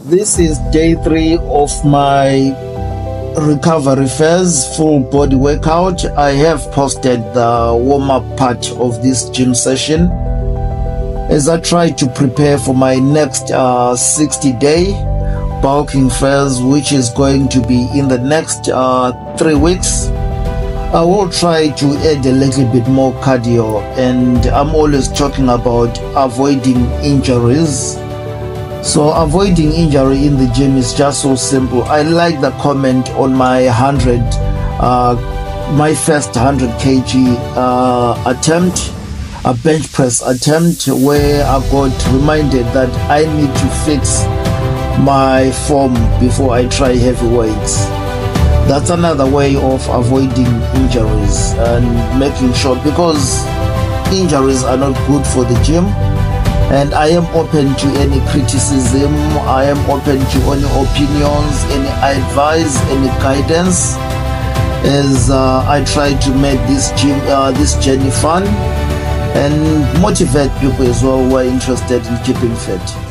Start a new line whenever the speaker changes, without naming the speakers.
This is day 3 of my recovery phase, full body workout. I have posted the warm-up part of this gym session as I try to prepare for my next 60-day bulking phase, which is going to be in the next 3 weeks. I will try to add a little bit more cardio, and I'm always talking about avoiding injuries. So avoiding injury in the gym is just so simple. I like the comment on my my first 100 kg attempt, a bench press attempt, where I got reminded that I need to fix my form before I try heavy weights. That's another way of avoiding injuries and making sure, because injuries are not good for the gym. And I am open to any criticism, I am open to any opinions, any advice, any guidance, as I try to make this journey fun and motivate people as well who are interested in keeping fit.